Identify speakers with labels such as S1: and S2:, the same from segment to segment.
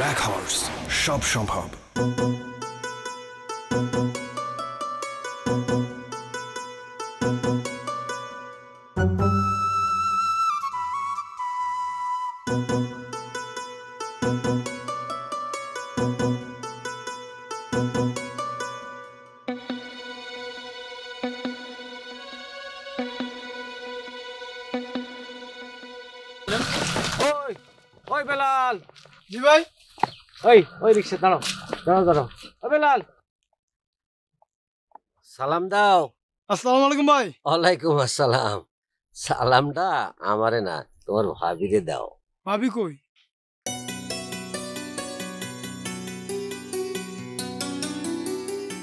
S1: Black horse, সব সম্ভব।
S2: ওই বেলাল,
S3: জি ভাই।
S2: ওই রিক্সা দাঁড়াও দাঁড়াও দাঁড়াও। ও বেলাল, সালাম দাও।
S3: আসসালামু আলাইকুম ভাই।
S2: ওয়ালাইকুম আসসালাম। সালামটা আমারে না, তোমার ভাবিরে দাও।
S3: ভাবি কই?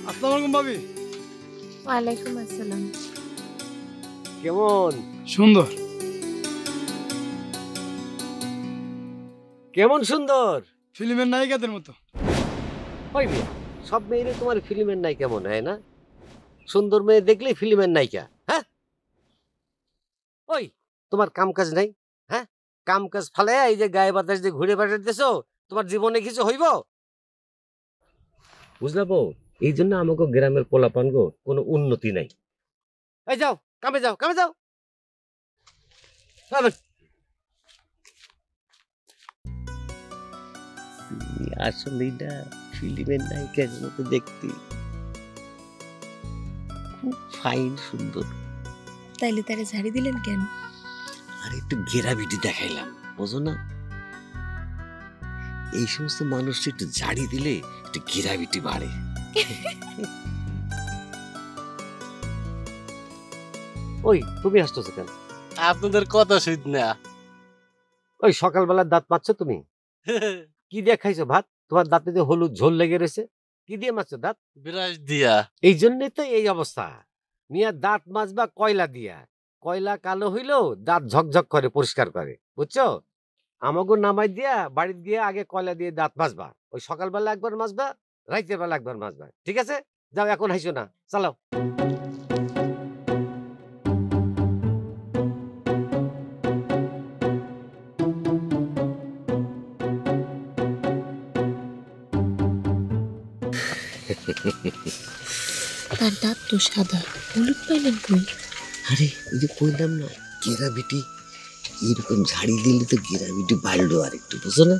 S3: আসসালামু আলাইকুম ভাবি।
S4: ওয়ালাইকুম আসসালাম।
S2: কেমন
S3: সুন্দর।
S2: কেমন সুন্দর?
S3: ফিল্মের নায়িকাদের মতো।
S2: ওই মেয়ে, সব মেয়েরে তোমার ফিল্মের নায়িকা মনে হয় না? সুন্দর মেয়ে দেখলেই ফিল্মের নায়িকা? হ্যাঁ, ওই তোমার কাম কাজ নাই? হ্যাঁ, কাম কাজ ফালে এই যে গায়ে বাতাস দিয়ে ঘুরে বেড়াতেছো, তোমার জীবনে কিছু হইব? বুঝলা বউ, এই জন্য আমাকে গ্রামের পোলাপান গো কোনো উন্নতি নাই। এই যাও কামে যাও, কামে যাও। আসলে না, ফিল্মের নায়িকার মতো দেখতে, খুব ফাইন সুন্দর।
S4: তাইলে তারে ঝাড়ি দিলেন কেন?
S2: আর একটু ঘেরাবিটি দেখাইলাম, বোঝো না? এই সমস্ত মানুষকে একটু ঝাড়ি দিলে একটু ঘেরাবিটি বাড়ে। ওই তুমি হাসতেছো কেন?
S5: আপনাদের কথা শুন না।
S2: ওই সকালবেলা দাঁত মারছো তুমি? কি দিয়ে খাইছো ভাত? তোমার দাঁতে যে হলুদ ঝোল লেগে রয়েছে, কি দিয়ে মারছো দাঁত?
S5: বিরাজ দিয়া।
S2: এই জন্যই তো এই অবস্থা। মিয়া দাঁত মাজবা কয়লা দিয়া, কয়লা কালো হইলেও দাঁত ঝকঝক করে, পরিষ্কার করে, বুঝছো? আমাকে নামাই দিয়া বাড়িতে গিয়ে আগে কয়লা দিয়ে দাঁত মাজবা। ওই সকালবেলা একবার মাজবা, রাইতের বেলা একবার মাজবা, ঠিক আছে? যাও, এখন হাসো না, চালাও।
S4: তার দাঁত তো সাদা, হলুদ পাইলেন কই?
S2: আরে ওই যে কইলাম না, গেরাবিটি। এরকম ঝাড়ি দিলে তো গেরাবিটি বাড়লো আর একটু, বুঝো না?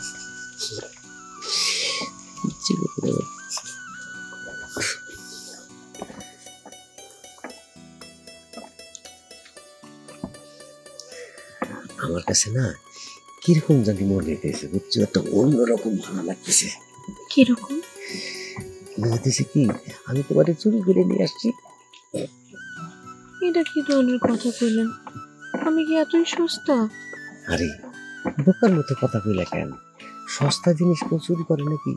S2: আমার কাছে না কিরকম জানি মনে হয়েছে, বুঝছো? একটা অন্যরকম ভালো লাগতেছে।
S4: কিরকম?
S2: বলতেছে কি, আমি তোমারে চুরি করে নিয়ে আসছি।
S4: এটা কি ধরনের কথা কইলেন? আমি কি এতই সস্তা?
S2: আরে বোকার মতো কথা কইলা কেন? সস্তা জিনিস কেউ চুরি করে নাকি?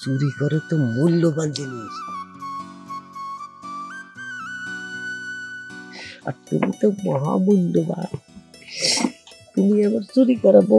S2: চুরি করে তো মূল্যবান জিনিস। আর তুমি তো মহামূল্যবান, তুমি আবার চুরি করাবো?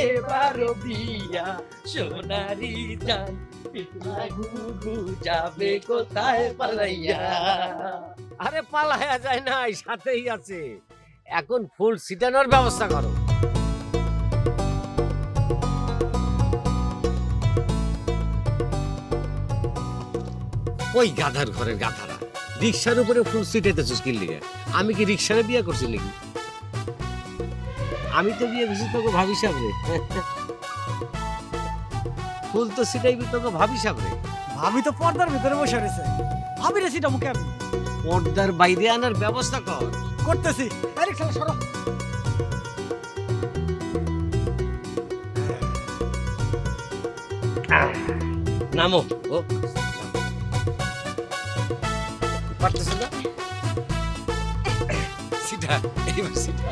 S6: এবারও বিয়া সোনারি জান পিতলা ঘুঘু যাবে কোথায় পালাইয়া।
S2: আরে পালায়া যায় নাই, সাথেই আছে। এখন ফুল ছিটানোর ব্যবস্থা করো। ওই গাধার ঘরের গাধারা রিক্সার উপরে ফুল ছিটাইতেছিস কি লিগে? আমি কি রিক্সারে বিয়ে করছি নাকি? আমি তো বিয়ে করছি তোকে ভাবি সাবরে। ফুল তো ছিটাইবি তোকে ভাবি সাবরে।
S3: ভাবি তো পর্দার ভিতরে বসে রয়েছে, ভাবি রে সিটা মুখে আমি
S2: পর্দার বাইরে আনার ব্যবস্থা কর।
S3: করতেছি। আরে খেলা সরো।
S2: নামো। ও পারতেছ না? সিধা এইবার সিধা।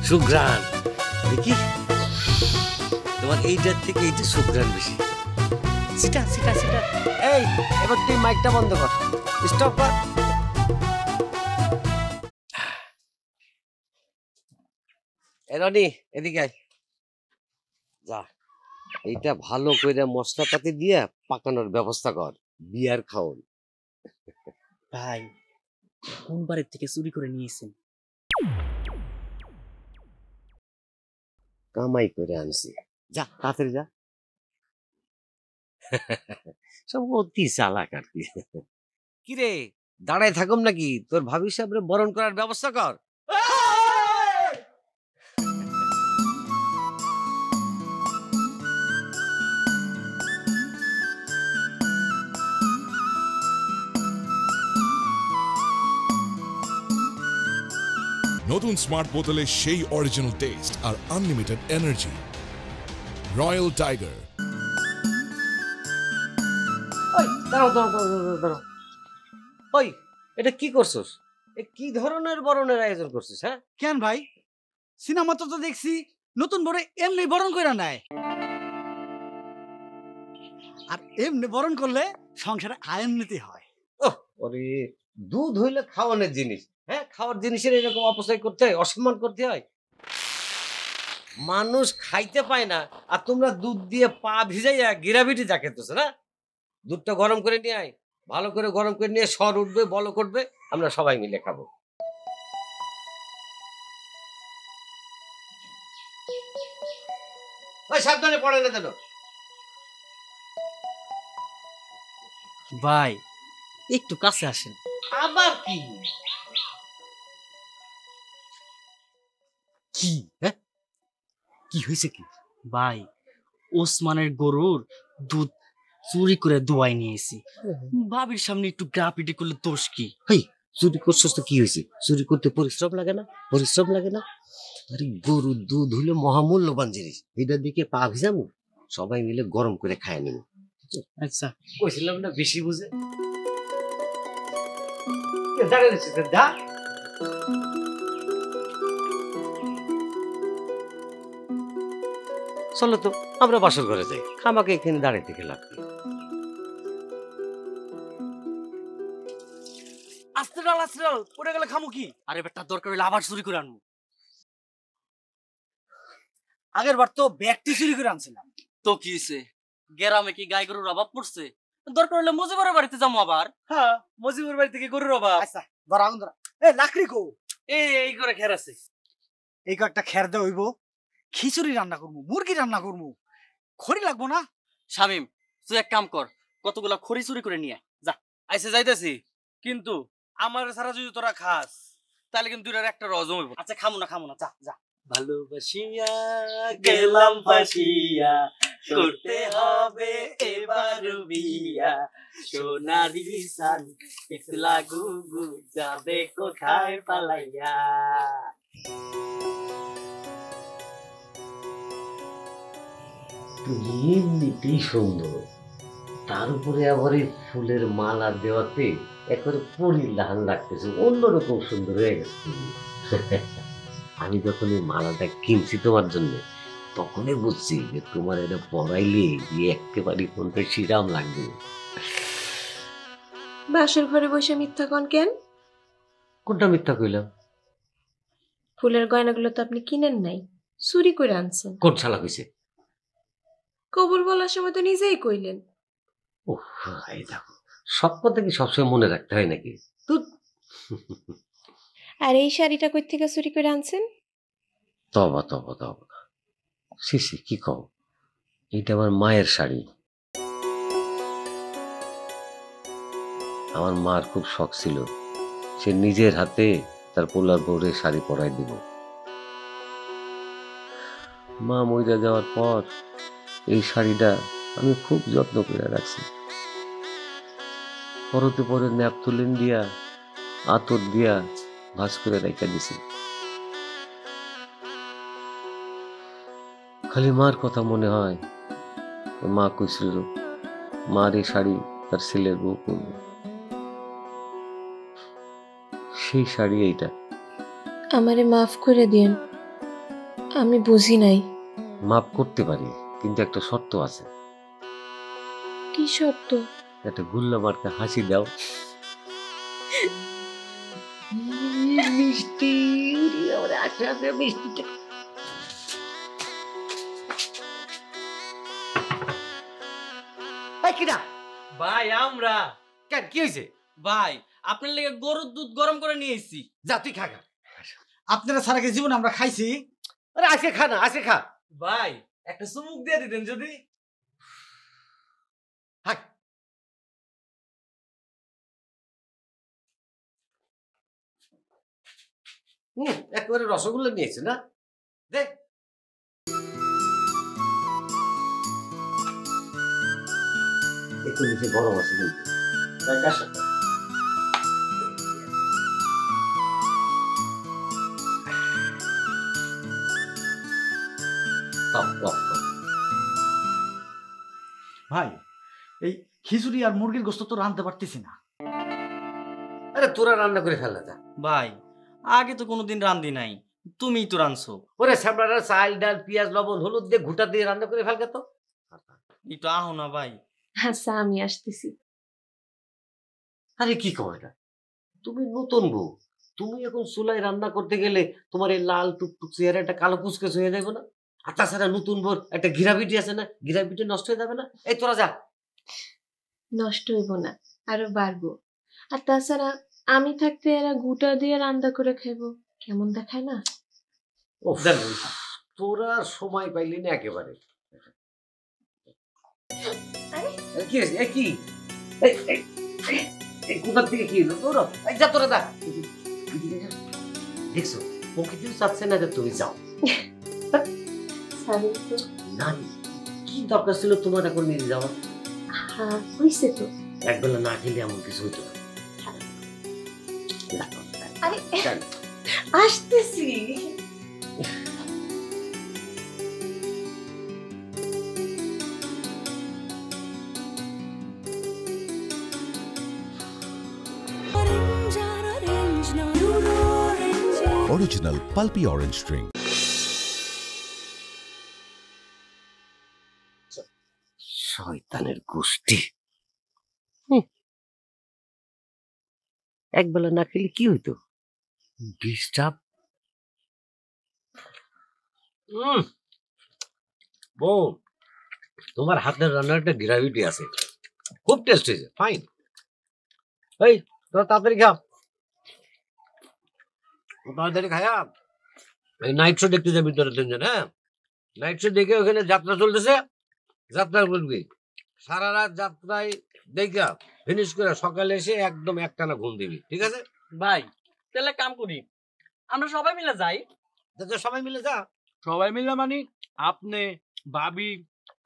S2: সুঘ্রাণ দেখি তোমার এইটার থেকে এইটা সুঘ্রাণ বেশি। সিটা সিটা সিটা। এই এবার তুই মাইকটা বন্ধ কর, স্টপ কর। রনি এদিকে আয়। যা এইটা ভালো করে মশলাপাতি দিয়ে পাকানোর ব্যবস্থা কর, বিয়ার খাওন।
S6: ভাই কোন বাড়ির থেকে চুরি করে নিয়েছেন?
S2: কামাই করে আনছি, যা তাড়াতাড়ি যা। সব অতি চালাক আর কি। কিরে দাঁড়ায় থাকুম নাকি? তোর ভাবি সাহেবরে বরণ করার ব্যবস্থা কর।
S7: নতুন স্মার্ট বোতলে সেই অরিজিনাল টেস্ট আর আনলিমিটেড এনার্জি। Royal tiger.
S2: ওই দাঁড়াও দাঁড়াও দাঁড়াও দাঁড়াও। ওই এটা কি করছস? এ কি ধরনের বরণের আয়োজন করছিস? হ্যাঁ
S3: কেন ভাই, সিনেমা তো দেখছি নতুন বড় এমনি বরণ কইরা নেয়, আর এমনি বরণ করলে সংসারে আয়ন্নতি হয়।
S2: ওরে দুধ হইলে খাওয়ানোর জিনিস, হ্যাঁ খাওয়ার জিনিসের এরকম অপচয় করতে হয়, অসম্মান করতে হয়। মানুষ খাইতে পায় না আর তোমরা দুধ দিয়ে পা ভিজাইয়া গিরাবিটি যা খেতেছো না। দুধটা গরম করে নিয়ে আয়, ভালো করে গরম করে নিয়ে সর উঠবে, বলক উঠবে, আমরা সবাই মিলে খাবো। ওই সাবধানে পড়ে না যেন।
S6: ভাই একটু কাছে আসেন।
S2: আবার কি কি? হ্যাঁ কি হয়েছে কি?
S6: ভাই ওসমানের গরুর দুধ চুরি করে দোয়াই নিয়েছি। ভাবির সামনে একটু গ্রাপিটি করলে দোষ কি?
S2: হেই চুরি করছস তো কি হয়েছে? চুরি করতে পরিশ্রম লাগে না? পরিশ্রম লাগে না? আরে গরুর দুধ হলো মহামূল্যবান জিনিস, এটার দিকে পা ভিজামু, সবাই মিলে গরম করে খায় নেব।
S6: আচ্ছা
S2: কইছিলাম না বেশি বুঝে। দাঁড়িয়ে রয়েছে যা। চলো তো আমরা বাসর ঘরে যাই, খামাকে এখানে দাঁড়িয়ে থেকে লাভ কি?
S3: আস্তে ডাল আস্তে ডাল, পড়ে গেলে খামু কি?
S6: আরে বেটা দরকার হলে আবার চুরি করে আনবো।
S3: আগের বার তো ব্যাগটি চুরি করে আনছিলাম।
S6: তো কি হয়েছে? গ্রামে কি গাই গরুর অভাব পড়ছে? দরকার হলে মুজিবরের বাড়িতে যাবো আবার।
S3: হ্যাঁ, মজিবুর বাড়ি থেকে গরুর অভাব। আচ্ছা ধর আগুন ধরা। এ লাকড়ি কো?
S6: এই করে খের আছে।
S3: এই কয়েকটা খের দে হইব, খিচুড়ি রান্না করবো, মুরগি রান্না করবো, খড়ি লাগবো না?
S6: শামিম তুই এক কাম কর, কতগুলা খড়ি চুরি করে নিয়ে যা।
S8: আইসে যাইতেছি, কিন্তু আমার সারা যদি তোরা খাস তাহলে কিন্তু দুইটার একটা রজম হইব।
S6: আচ্ছা খামু না যা যা।
S8: ভালোবাসিয়া গেলাম ফাঁসিয়া, করতে হবে এবার বিয়া, সোনারি সান পিতলা গুগু যাবে কোথায় পালাইয়া।
S2: এমনিতেই সুন্দর, তার উপরে আবার এই ফুলের মালা দেওয়াতে একেবারে পরিলাহান লাগতেছে, অন্যরকম সুন্দর হয়ে গেছে। আমি যখন এই মালাটা কিনছি তোমার জন্য, তখনই বুঝছি যে তোমার এটা পরাইলে একেবারে কোনটা শিরাম লাগবে।
S4: বাসর ঘরে বসে মিথ্যা কন কেন?
S2: কোনটা মিথ্যা কইলাম?
S4: ফুলের গয়নাগুলো তো আপনি কিনেন নাই, চুরি করে আনছেন।
S2: কোন শালা কইছে?
S4: কবুল বলার সময় তো নিজেই কইলেন।
S2: ওহ, এই দেখো, সব কথা কি সবসময় মনে রাখতে হয় নাকি? তুই
S4: আর এই শাড়িটা কই থেকে চুরি করে আনছেন?
S2: তবা তবা তবা, সিসি কি কও, এটা আমার মায়ের শাড়ি। আমার মার খুব শখ ছিল সে নিজের হাতে তার পোলার বউরে শাড়ি পরাই দিব। মা মইরা যাওয়ার পর এই শাড়িটা আমি খুব যত্ন করে রাখছি। পরতে পরে ন্যাপথলিন দিয়া আতর দিয়া ভাঁজ করে রেখে দিছি। খালি মার কথা মনে হয়, মা কইছিল মার এই শাড়ি তার ছেলের বউ পরবে। সেই শাড়ি এইটা।
S4: আমারে মাফ করে দিয়েন, আমি বুঝি নাই।
S2: মাফ করতে পারি, কিন্তু একটা শর্ত আছে।
S4: কি শর্ত?
S2: একটা গুল্লা মার্কা হাসি দাও। মিষ্টি মিষ্টি।
S8: ভাই আমরা
S2: কেন কি হয়েছে?
S8: ভাই আপনার লেগে গরুর দুধ গরম করে নিয়ে এসেছি।
S2: যা তুই খা।
S3: আপনারা সারা কি জীবন আমরা খাইছি?
S2: আরে আজকে খা না, আজকে খা।
S8: ভাই একটা চুমুক দিয়ে দিতেন যদি।
S2: হাক। একেবারে রসগোল্লা নিয়েছে না? দেখ একটু নিচে গরম আছে কিন্তু।
S3: ভাই এই খিচুড়ি আর মুরগির গোস্ত তো রাঁধতে পারতেছি না।
S2: আরে তোরা রান্না করে ফেলা যা।
S6: ভাই আগে তো কোনোদিন রান্ধি নাই, তুমিই তো রাঁধছো।
S2: ওরে সামলাটা চাল ডাল পেঁয়াজ লবণ হলুদ দিয়ে ঘুটা দিয়ে রান্না করে ফেলকে তো।
S6: একটু আহো না ভাই।
S4: আচ্ছা আমি আসতেছি।
S2: আরে কি কও এটা? তুমি নতুন বউ, তুমি এখন চুলায় রান্না করতে গেলে তোমার এই লাল টুকটুক চেহারা একটা কালো কুচকেচ হয়ে যাবে না? আর তাছাড়া নতুন বউ একটা ঘিরাবিটি আছে না, ঘিরাবিটি নষ্ট হয়ে যাবে না? এই তোরা যা।
S4: নষ্ট হইব না, আরো বাড়বো। আর তাছাড়া আমি থাকতে এরা গুটা দিয়ে রান্না করে খাইবো, কেমন দেখায় না?
S2: তোরা সময় পাইলি না একেবারে। কি হয়েছে? কি কোথার থেকে কি হলো তোর? যা তোরা যা। দেখছো প্রকৃতিও চাচ্ছে না যে তুমি যাও। না কি দরকার ছিল তোমার এখন নিয়ে যাওয়া?
S4: হ্যাঁ হইছে তো।
S2: একবেলা না খেলে এমন কিছু হইতো না।
S4: আরে আসতেছি।
S7: Original pulpy orange drink.
S2: শয়তানের গোষ্ঠী। একবেলা না খেলে কি হইতো? ডিস্টার্ব। বউ তোমার হাতের রান্নার একটা গ্রাভিটি আছে, খুব টেস্ট হয়েছে, ফাইন। এই তোরা তাড়াতাড়ি খা, তাড়াতাড়ি খায়া এই নাইট শো দেখতে যাবি তোরা তিনজন। হ্যাঁ নাইট শো দেখে ওখানে যাত্রা চলতেছে, যাত্রা করবি সারা রাত যাত্রায় দেখা ফিনিশ করে সকালে এসে একদম একটানা ঘুম দিবি, ঠিক আছে?
S6: ভাই তাহলে কাম করি, আমরা সবাই মিলে যাই।
S2: সবাই মিলে যা।
S8: সবাই মিললা মানে আপনি ভাবি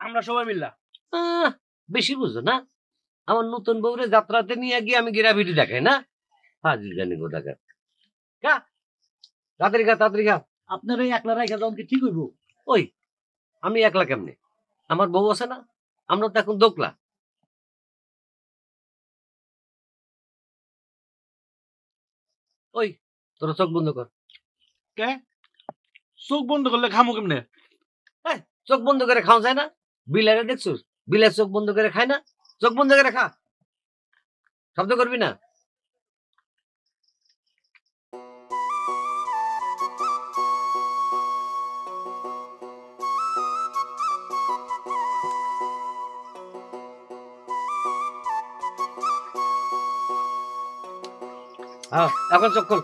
S8: আমরা সবাই মিললা।
S2: বেশি বুঝো না, আমার নতুন বউরে যাত্রাতে নিয়ে গিয়ে আমি গিরাভিটি দেখাই না? হাজির জানি গো টাকা। তাড়াতাড়ি খা, তাড়াতাড়ি খা।
S3: আপনার এই একলা রাইখা যাওন কি ঠিক হইব?
S2: ওই আমি একলা কেমনে? আমার বউ আছে না, আমরা তো এখন দোকলা। ওই তোরা চোখ বন্ধ কর।
S8: কে চোখ বন্ধ করলে খামো কেমনে?
S2: চোখ বন্ধ করে খাওয়া যায় না? বিলারে দেখছো, বিলের চোখ বন্ধ করে খায় না? চোখ বন্ধ করে খা। শব্দ করবি না। হ্যাঁ, এখন চোখ খোল।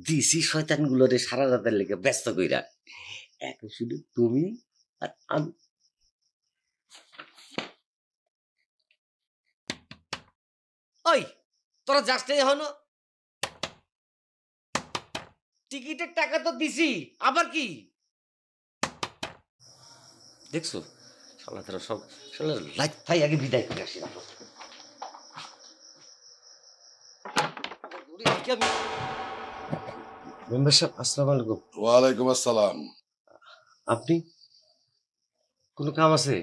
S9: দিছি শয়তান গুলোরে সারা রাতের লেগে ব্যস্ত কইরা, এখন শুধু তুমি আর আমি।
S2: ওই তোরা যাস নাই এখনো? টিকিটের টাকা তো দিছি, আবার কি?
S9: দেখছো শালা তারা সব শালা লাইট ফাই আগে বিদায় করে আসি।
S2: মেম্বার সাহেব, আসসালামু আলাইকুম।
S10: ওয়ালাইকুম আসসালাম।
S2: আপনি কোনো কাম আছে?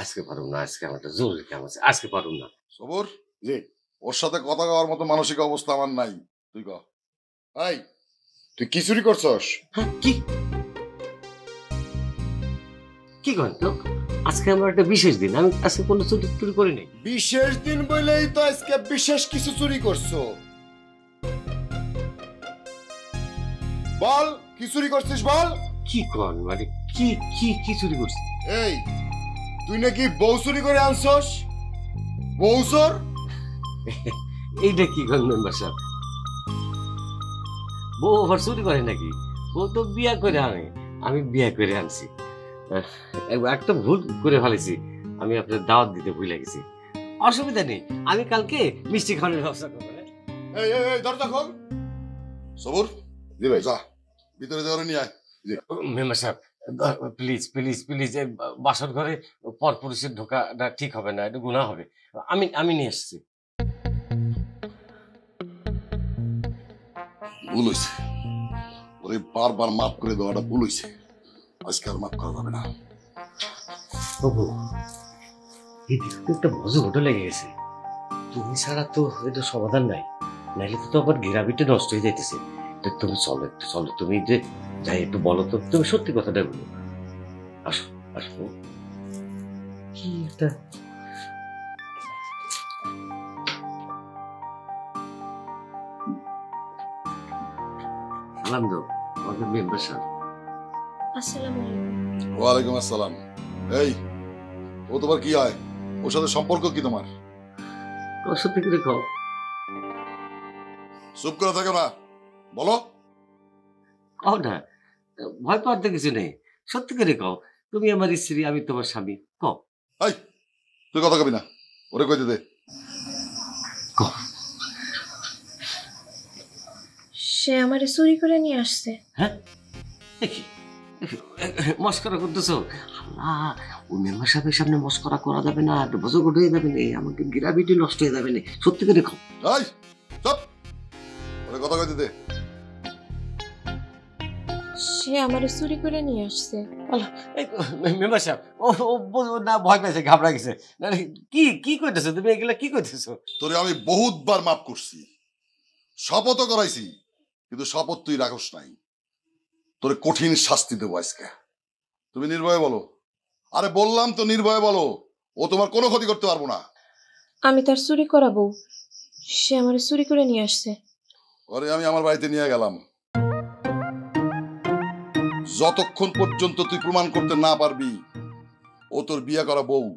S2: আজকে পারুম না, আজকে আমার একটা জরুরি কাম আছে, আজকে পারুম না।
S10: সবুর, জি, ওর সাথে কথা কওয়ার মতো মানসিক অবস্থা আমার নাই। তুই ক, এই তুই কি চুরি করছস?
S2: কি কি করেন তো? আজকে আমার একটা বিশেষ দিন, আমি আজকে কোনো চুরি টুরি করি নাই।
S10: বিশেষ দিন বলেই তো আজকে বিশেষ কিছু চুরি করছো। বল কি চুরি করছিস বল।
S2: কি করেন মানে কি কি কি চুরি করছি?
S10: এই তুই নাকি বউ চুরি করে আনছস? বউ চোর?
S2: এইটা কি করেন মেম্বার সাহেব? বউ আবার চুরি করে নাকি? বউ তো বিয়া করে আনে, আমি বিয়া করে আনছি। একটা ভুল করে ফেলেছি, আমি আপনার দাওয়াত দিতে ভুলে গেছি। অসুবিধা নেই, আমি কালকে মিষ্টি খাওয়ানোর ব্যবস্থা করবো।
S10: এই এই এই দরজা খোল। সবুর, জি ভাই, যা ভিতরে যাওয়ার নিয়ে আয়।
S2: মেম্বার সাহেব প্লিজ প্লিজ প্লিজ, বাসর ঘরে পরপুরুষের ঢোকাটা ঠিক হবে না, এটা গুনাহ হবে। আমি নিয়ে এসেছি।
S10: ভুল হয়েছে, ওরে বারবার মাফ করে দেওয়াটা ভুল হয়েছে, আজকে আর মাফ করা যাবে না।
S2: বাবু, এদিকে তো একটা বড় ঘটনা লেগে গেছে, তুমি ছাড়া তো এটা সমাধান নাই, নাইলে তো আবার ঘেরাবিটা নষ্ট হয়ে যাইতেছে। তুমি চলো, একটু চলো, তুমি যে যাই একটু বলো তো, তুমি সত্যি কথাটা বলো। আসো আসো, কি একটা সালাম দাও আমাদের মেম্বার সাহেব।
S4: আসসালামু আলাইকুম।
S10: ওয়ালাইকুম আসসালাম। এই ও তোমার কি হয়? ওর সাথে সম্পর্ক কি তোমার?
S2: সত্যি করে কও।
S10: চুপ করে থাকো না, বলো।
S2: কও না, ভয় পাওয়ার তো কিছু নেই, সত্যি করে কও। তুমি আমার স্ত্রী, আমি তোমার স্বামী, কও।
S10: এই তুই কথা কবি না, ওরে কইতে দে।
S2: কও।
S4: সে আমারে চুরি করে নিয়ে আসছে।
S2: হ্যাঁ, দেখি মস্করা করতেছো? আল্লাহ, ও মেম্বার সাহেবের সামনে মস্করা করা যাবে না, বজগট হয়ে যাবে না, আমাকে গিরাবিটি নষ্ট হয়ে যাবে না, সত্যি করে কও।
S10: এই চুপ, ওরে কথা কইতে দে।
S4: সে আমারে চুরি করে নিয়ে আসছে।
S2: মেম্বার সাহেব ও না, ভয় পেয়েছে, ঘাবড়া গেছে। কি কি কইতেছো তুমি? এগুলা কি কইতেছো?
S10: তোরে আমি বহুতবার মাফ করছি, শপথও করাইছি, কিন্তু শপথ তুই রাখস নাই। তোরে কঠিন শাস্তি দেবো আজকে। তুমি নির্ভয়ে বলো। আরে বললাম তো নির্ভয়ে বলো, ও তোমার কোনো ক্ষতি করতে পারবো না।
S4: আমি তার চুরি করাবো, সে আমারে চুরি করে নিয়ে আসছে।
S10: ওরে আমি আমার বাড়িতে নিয়ে গেলাম, যতক্ষণ পর্যন্ত তুই প্রমাণ করতে না পারবি ও তোর বিয়ে করা বউ,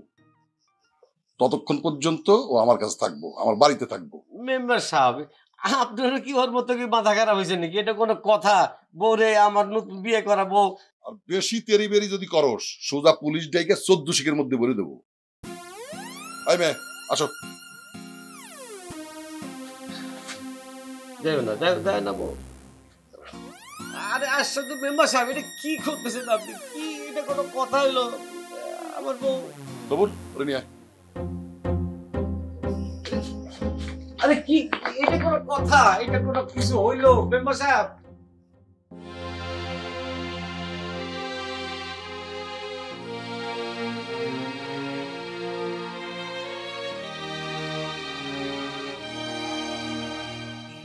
S10: ততক্ষণ পর্যন্ত ও আমার কাছে থাকবো, আমার বাড়িতে থাকবো।
S2: মেম্বার সাহেব, আপনার কি ওর মতো কি মাথা খারাপ হয়েছে নাকি? এটা কোনো কথা? বউরে আমার নতুন বিয়ে করা বউ।
S10: আর বেশি তেরি বেরি যদি করস, সোজা পুলিশ ডাইকে 14 শিখের মধ্যে ভরে দেবো। আই মেয়ে আসো।
S2: যাই না, যাই না বউ। আরে আসছে তো মেম্বার সাহেব, এটা কি করতেছেন আপনি? কি এটা কোনো কথা হইলো? আমার বউ।
S10: তবুল ওরে নিয়ে আয়।
S2: আরে কি, এটা কোনো কথা? এটা কোনো কিছু হইলো মেম্বার সাহেব?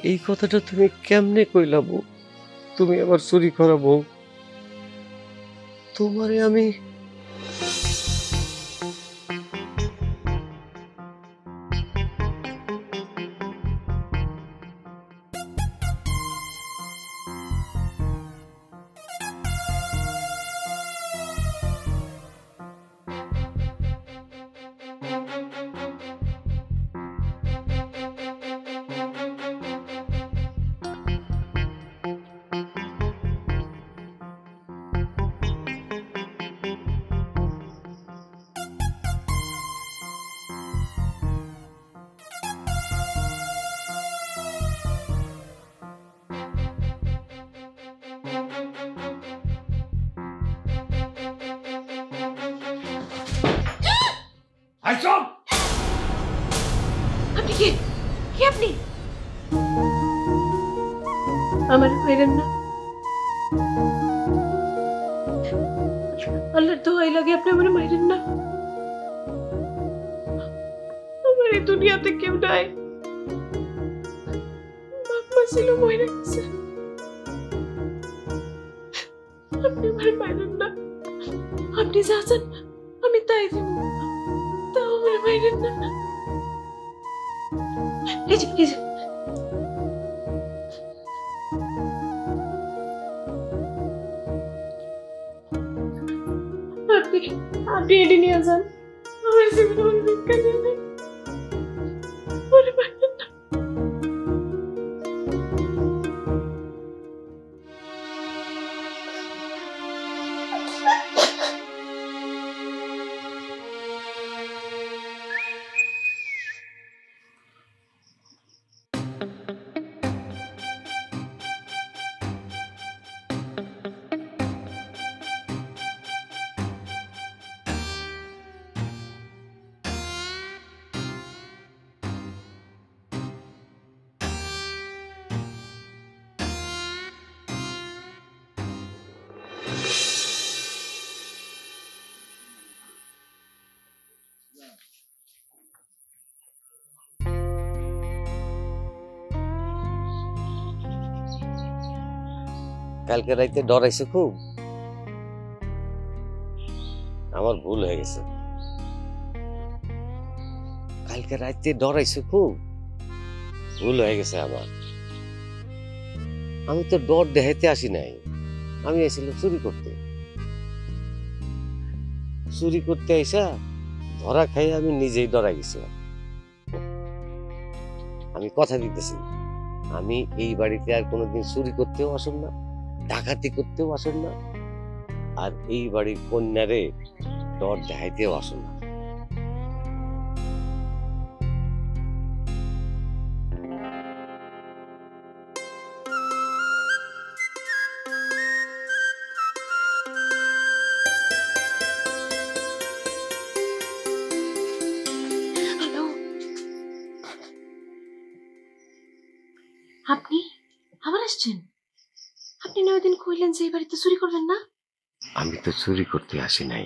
S2: এই কথাটা তুমি কেমনে কইলা বউ? তুমি আবার চুরি করা বউ, তোমারে আমি
S4: আপনি কে? কে আপনি? আমার মাইরেন না, আল্লাহর দোহাই লাগে আপনি আমার মাইরেন না। আমার এই দুনিয়াতে কেউ নাই, বাপ মা ছিল মরে গেছে। আপনি আমার মাইরেন না, আপনি যা আছেন আমি তাই দিব, তাও আমার মাইরেন না। এই যে আপনি এটি নিয়ে যান, আমার জীবনে ভিক্ষা দিয়ে নেই।
S2: কালকে রাইতে ডরাইছে খুব, আমার ভুল হয়ে গেছে। কালকে রাইতে ডরাইছে খুব, ভুল হয়ে গেছে আমার। আমি তো ডর দেখাইতে আসি নাই, আমি এসেছিলাম চুরি করতে। চুরি করতে আইসা ধরা খাই আমি নিজেই ডরাই গেছিলাম। আমি কথা দিতেছি, আমি এই বাড়িতে আর কোনোদিন চুরি করতেও আসুন না, ডাকাতি করতেও আসুন না, আর এই বাড়ির কন্যারে ডর দেখাইতেও আসুন না।
S4: আপনি আবার আসছেন? আপনি না ওইদিন কইলেন যে এই বাড়িতে চুরি করবেন না?
S2: আমি তো চুরি করতে আসি নাই,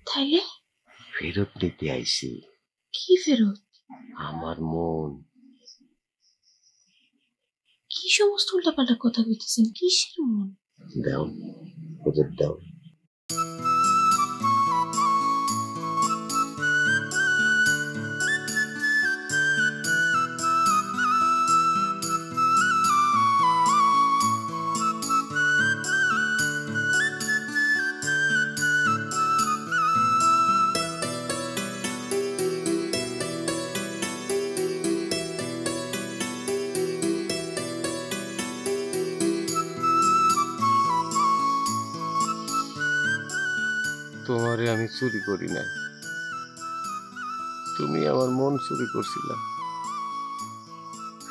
S4: তাইলে
S2: ফেরত নিতে আইছি।
S4: কি ফেরত?
S2: আমার মন।
S4: কি সমস্ত উল্টাপাল্টা কথা কইতেছেন? কিসের মন?
S2: দাও, ফেরত দাও। তোমারে আমি চুরি করি নাই, তুমি আমার মন চুরি করছিলা।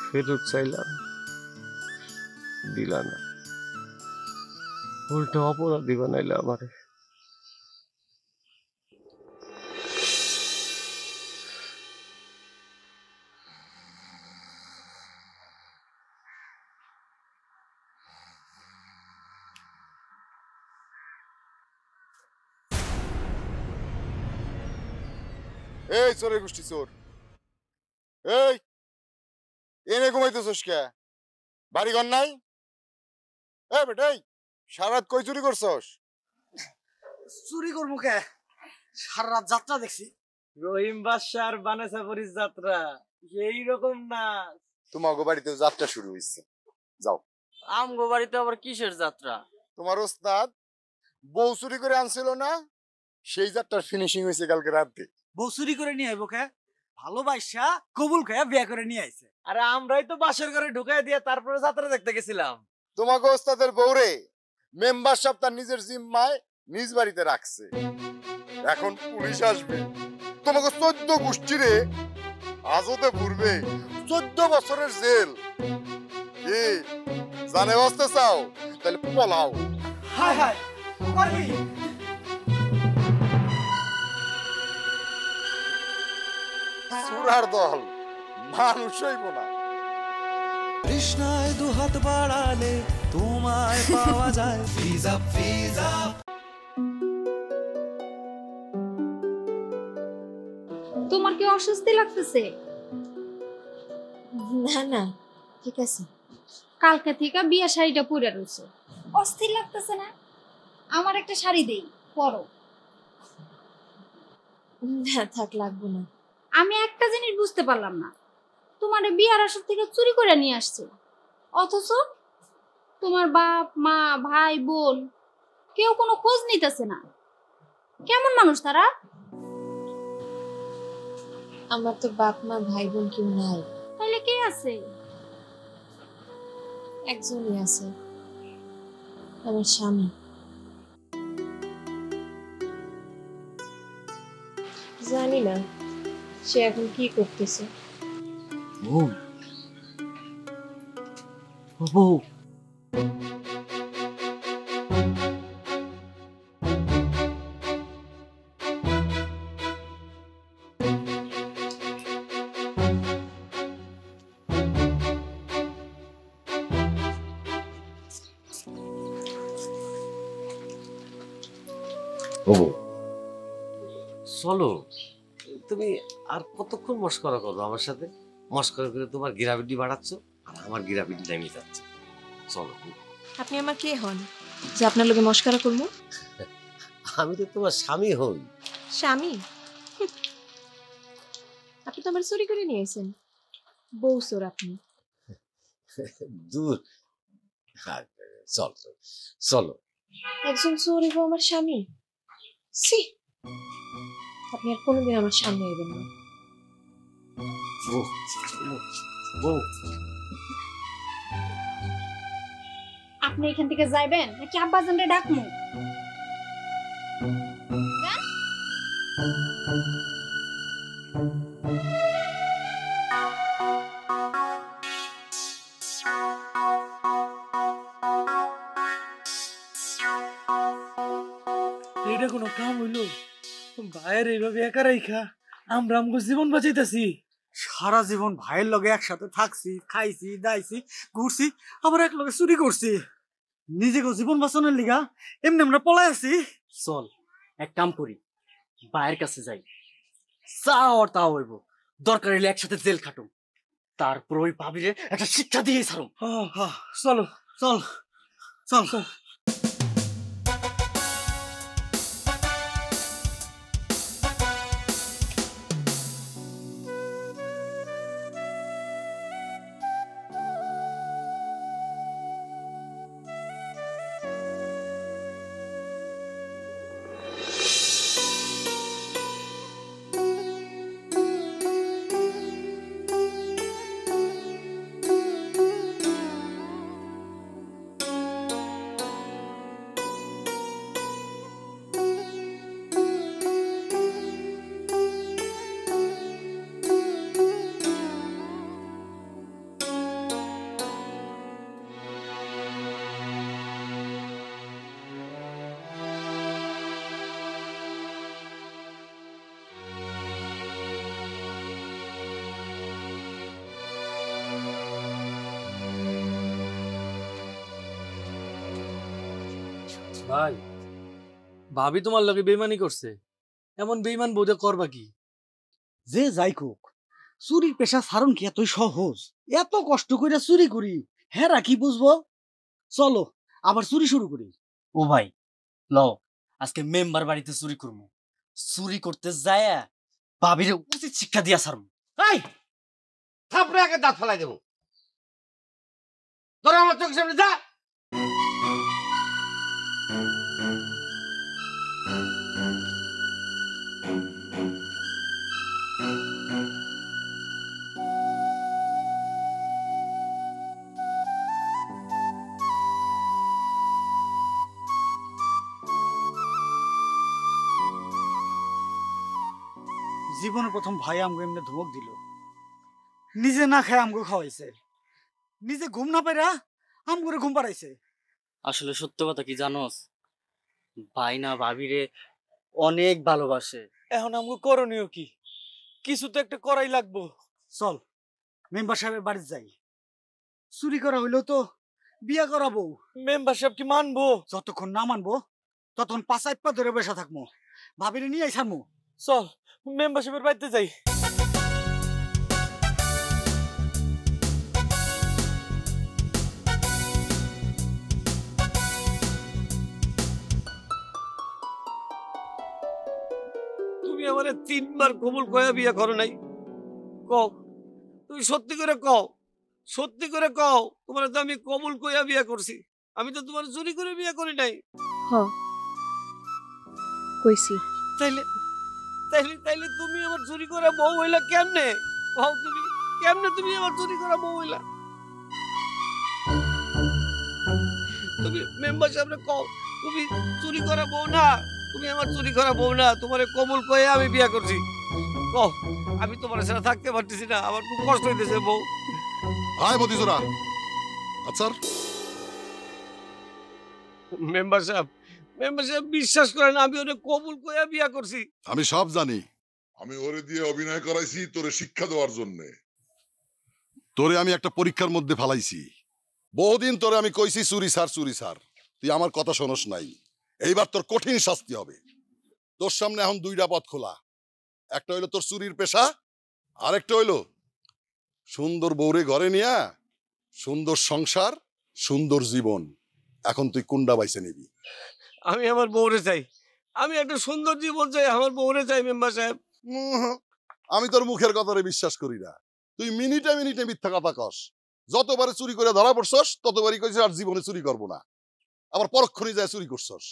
S2: ফেরত চাইলাম, দিলা না, উল্টা অপরাধী বানাইলা আমারে।
S11: এই চোরের গোষ্ঠী চোর, এই এনে ঘুমাইতেছস কে? বাড়িঘর নাই? এ বেটাই সারাত কই চুরি করছস?
S3: চুরি করবো কে, সারা রাত যাত্রা দেখছি।
S8: রহিম বাদশার বানেসাপুরির যাত্রা এই রকম না।
S11: তোমাগো বাড়িতে যাত্রা শুরু হইছে, যাও।
S6: আমগো বাড়িতে আবার কিসের যাত্রা?
S11: তোমার ওস্তাদ বউ চুরি করে আনছিল না, সেই যাত্রার ফিনিশিং হয়েছে কালকে রাতে।
S3: বউ চুরি করে নিয়ে আইবো কে, ভালোবাসা কবুল খেয়ে বিয়ে করে নিয়ে আইছে।
S8: আরে আমরাই তো বাসর ঘরে ঢুকাই দিয়ে তারপরে যাত্রা দেখতে গেছিলাম।
S11: তোমাকে ওস্তাদের বউরে মেম্বার সাহেব তার নিজের জিম্মায় নিজ বাড়িতে রাখছে। এখন পুলিশ আসবে, তোমাকে 14 গোষ্ঠীরে আজতে পূর্বে 14 বছরের জেল। কি জানে বাঁচতে চাও? তাহলে পলাও।
S3: হায় হায় করবি।
S11: সুরার দল মানুষ হইব না।
S1: কৃষ্ণায় দুহাত বাড়ালে তোমায় পাওয়া যায় ফিজা ফিজা।
S12: তোমার কি অস্বস্তি লাগতেছে?
S4: না না ঠিক আছে।
S12: কালকে থেকে বিয়া শাড়িটা পরে রয়েছে, অস্থির লাগতেছে না? আমার একটা শাড়ি দেই, পরো।
S4: না থাক, লাগবে না।
S12: আমি একটা জিনিস বুঝতে পারলাম না, তোমার বিয়ার আসর থেকে চুরি করে নিয়ে আসছে, অথচ তোমার বাপ মা ভাই বোন কেউ কোনো খোঁজ নিতেছে না। কেমন মানুষ তারা?
S4: আমার তো বাপ মা ভাই বোন কেউ নাই।
S12: তাহলে কে আছে?
S4: একজনই আছে, আমার স্বামী। জানি না সে এখন কি করতেছে।
S6: বউ বউ
S2: চলো, তুমি আর কতক্ষণ মস্করা করো আমার সাথে? মস্করা করে তোমার গিরাবিডি বাড়াচ্ছ আর আমার গিরাবিডি নেমে যাচ্ছে। চলো।
S4: আপনি আমার কে হন যে আপনার লোকে মস্করা করবো?
S2: আমি তো তোমার স্বামী হই।
S4: স্বামী? আপনি তো আমার চুরি করে নিয়েছেন, বউ চোর আপনি।
S2: দূর, চল চলো।
S4: একজন চোর এবং আমার স্বামী? ছি, আপনি আর কোনোদিন আমার সামনে এবেন না।
S12: আপনি এখান থেকে যাইবেন নাকি আব্বাজানরে ডাকমু?
S8: এটা কোনো কাম হইলো? ভাইয়ের এইভাবে একা রাইখা আমরা আমগো জীবন বাঁচাইতাছি।
S3: সারা জীবন ভাইয়ের লগে একসাথে থাকছি, খাইছি দাইছি, ঘুরছি, আবার এক লগে চুরি করছি। নিজেকে জীবন বাঁচানোর লিগা এমনি আমরা পলাই আছি।
S6: চল এক কাম করি, ভাইয়ের কাছে যাই, চা আর তা হইব, দরকার হলে একসাথে জেল খাটুম, তারপর ওই ভাবিরে একটা শিক্ষা দিয়ে ছাড়ুম।
S3: চলো চল চল চল।
S8: ভাই, ভাবি তোমার লগে বেইমানি করছে, এমন বেইমান বোধ করবা কি?
S3: যে যাই কোক, চুরির পেশা ছাড়ুন কি এতই সহজ? এত কষ্ট করে চুরি করি, হেরা কি বুঝবো? চলো আবার চুরি শুরু করি।
S6: ও ভাই লও আজকে মেম্বার বাড়িতে চুরি করবো, চুরি করতে যায় ভাবিরে উচিত শিক্ষা দিয়া ছাড়বো।
S2: এই থাপড়ে আগে দাঁত ফেলাই দেবো, তোরা আমার চোখের সামনে যা।
S3: জীবনের প্রথম ভাই আমগো এমনি ধমক দিল, নিজে না খায় আমগো খাওয়াইছে, নিজে ঘুম না পাইরা আমগরে ঘুম পাড়াইছে।
S6: আসলে সত্য কথা কি জানোস, ভাই না ভাবিরে অনেক ভালোবাসে।
S8: এখন আমগো করণীয় কি? কিছু তো একটা করাই লাগবো।
S3: চল মেম্বার সাহেবের বাড়ি যাই, চুরি করা হইলেও তো বিয়া করাবো।
S8: মেম্বার সাহেব কি মানবো?
S3: যতক্ষণ না মানবো ততক্ষণ পাঁচাই পা ধরে বসে থাকবো, ভাবিরে নিয়ে আইসামু।
S8: চল মেম্বার সাহেবের বাড়িতে যাই।
S2: তুমি আমারে 3 বার কবুল কয়া বিয়া করো নাই, কও তুমি সত্যি করে কও, সত্যি করে কও তোমার তো আমি কবুল কয়া বিয়া করছি, আমি তো তোমার চুরি করে বিয়া করি নাই।
S4: কইছি।
S2: তাইলে তাইলে তাইলে তুমি আমার চুরি করা বউ হইলা কেমনে? কও তুমি কেমনে তুমি আমার চুরি করা বউ হইলা? তুমি মেম্বার সাহেবরে কও তুমি চুরি করা বউ না, তুমি আমার চুরি করা বউ না, তোমারে কবুল কয়ে আমি বিয়া করছি। কও আমি তোমার সাথে থাকতে পারতেছি না, আমার খুব কষ্ট হইতেছে বউ।
S10: হাই মতিজোরা। আচ্ছা
S2: মেম্বার সাহেব, মেম্বার সাহেব বিশ্বাস করেন আমি ওরে কবুল কয়ে বিয়া করছি।
S10: আমি সব জানি, আমি ওরে দিয়ে অভিনয় করাইছি তোরে শিক্ষা দেওয়ার জন্য। তোরে আমি একটা পরীক্ষার মধ্যে ফালাইছি, বহুদিন তোরে আমি কইছি চুরি সার চুরি সার, তুই আমার কথা শোনস নাই। এইবার তোর কঠিন শাস্তি হবে। তোর সামনে এখন 2টা পথ খোলা, একটা হইলো তোর চুরির পেশা, আরেকটা হইলো সুন্দর বউরে ঘরে নিয়া সুন্দর সংসার সুন্দর জীবন। এখন তুই কোনটা বাইছে নিবি?
S2: আমি আমার বউরে চাই, আমি একটা সুন্দর জীবন চাই, আমার বউরে চাই মেম্বার সাহেব।
S10: আমি তোর মুখের কথারে বিশ্বাস করি না, তুই মিনিটে মিনিটে মিথ্যা কথা কস। যতবারে চুরি করে ধরা পড়ছস ততবারই কইছিস আর জীবনে চুরি করবো না, আবার পরক্ষণে যায় চুরি করছস।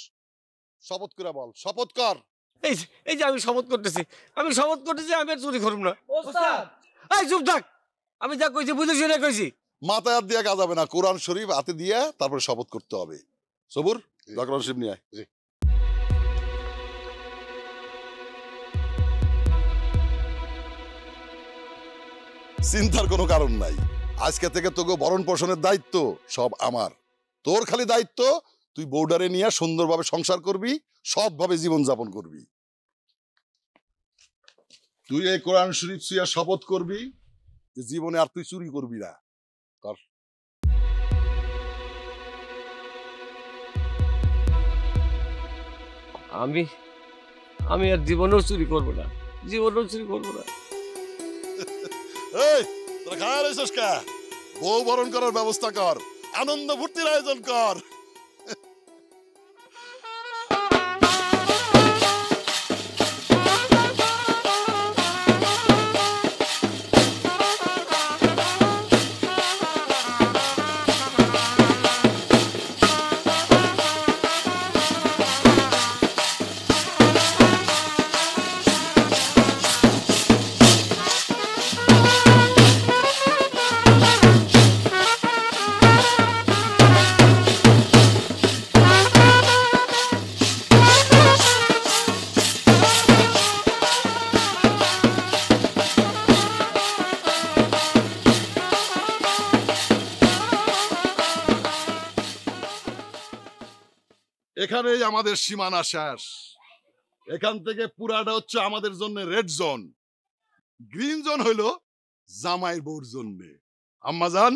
S10: শপথ করে বল, শপথ কর।
S2: এই যে আমি শপথ করতেছি, আমি শপথ করতেছি আমি আর চুরি করব না। এই চুপ থাক, আমি যা কইছি বুঝেছি না কইছি।
S10: মাথায় হাত দিয়ে কাজ হবে না, কোরআন শরীফ হাতে দিয়ে তারপরে শপথ করতে হবে। সবুর কোরআন শরীফ নিয়ে আয়। চিন্তার কোনো কারণ নাই, আজকে থেকে তোকে ভরণ পোষণের দায়িত্ব সব আমার। তোর খালি দায়িত্ব তুই বউডারে নিয়ে সুন্দরভাবে সংসার করবি, সৎভাবে জীবন যাপন করবি। তুই এই কোরআন শরীফ ছুঁয়া শপথ করবি যে জীবনে আর তুই চুরি করবি না। কর।
S2: আমি আর জীবনেও চুরি করবো না, জীবনেও চুরি করবো না।
S10: এই তোরা খায় রইছস কা? বউ বরণ করার ব্যবস্থা কর, আনন্দ ফুর্তির আয়োজন কর। এখানেই আমাদের সীমানা শেষ, এখান থেকে পুরাটা হচ্ছে আমাদের জন্য রেড জোন, গ্রিন জোন হইলো জামাই বউর জন্য। আম্মা জান,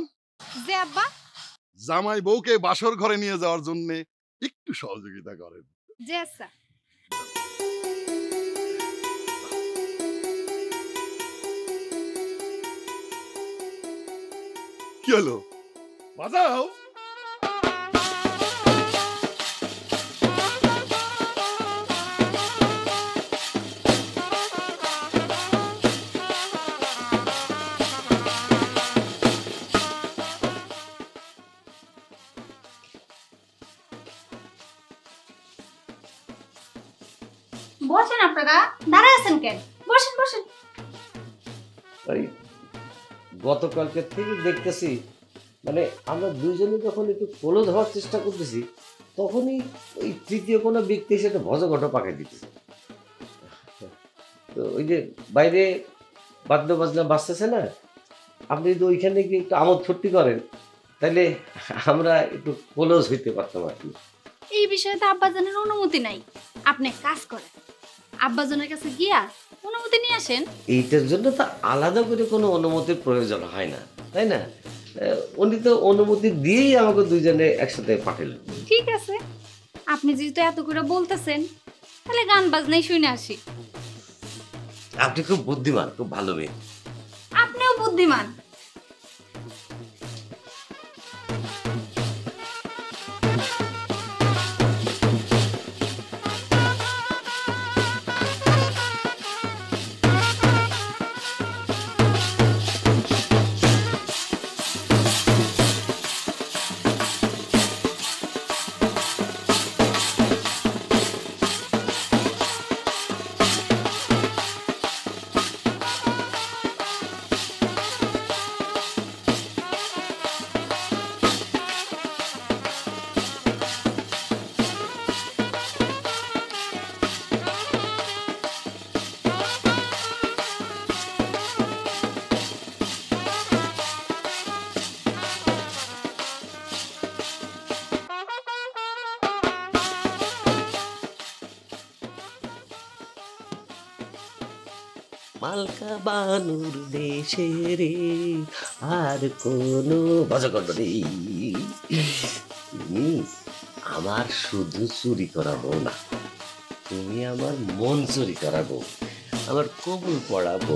S12: যে আব্বা,
S10: জামাই বউকে বাসর ঘরে নিয়ে যাওয়ার জন্য একটু সহযোগিতা করেন।
S12: জি আচ্ছা।
S10: কি হলো? বাজাও।
S12: বসেন আপনারা, দাঁড়ায় আছেন কেন? বসেন বসেন।
S2: ওই গতকালকে থেকে দেখতেছি মানে আমরা দুইজনে যখন একটু ক্লোজ হওয়ার চেষ্টা করতেছি তখনই ওই তৃতীয় কোনো ব্যক্তি এসে একটা ভজঘট পাকাই দিতেছে। তো ওই যে বাইরে বাদ্য বাজনা বাজতেছে না, আপনি যদি ওইখানে গিয়ে একটু আমোদ ফুর্তি করেন তাহলে আমরা একটু ক্লোজ হইতে পারতাম আর কি।
S12: এই বিষয়ে তো আব্বাজানের অনুমতি নাই। আপনি এক কাজ করেন, আব্বাজানের কাছে গিয়া অনুমতি নিয়ে আসেন।
S2: এইটার জন্য তো আলাদা করে কোনো অনুমতির প্রয়োজন হয় না, তাই না? উনি তো অনুমতি দিয়েই আমাকে দুইজনে একসাথে পাঠালেন।
S12: ঠিক আছে, আপনি যেহেতু এত করে বলতেছেন তাহলে গান বাজনাই শুনে আসি।
S2: আপনি খুব বুদ্ধিমান, খুব ভালো মেয়ে।
S12: আপনিও বুদ্ধিমান।
S2: মালকা বানুর দেশে রে আর কোনো ভজঘট নেই। তুমি আমার শুধু চুরি করাবো না, তুমি আমার মন চুরি করাবো, আমার কবুল পড়াবো।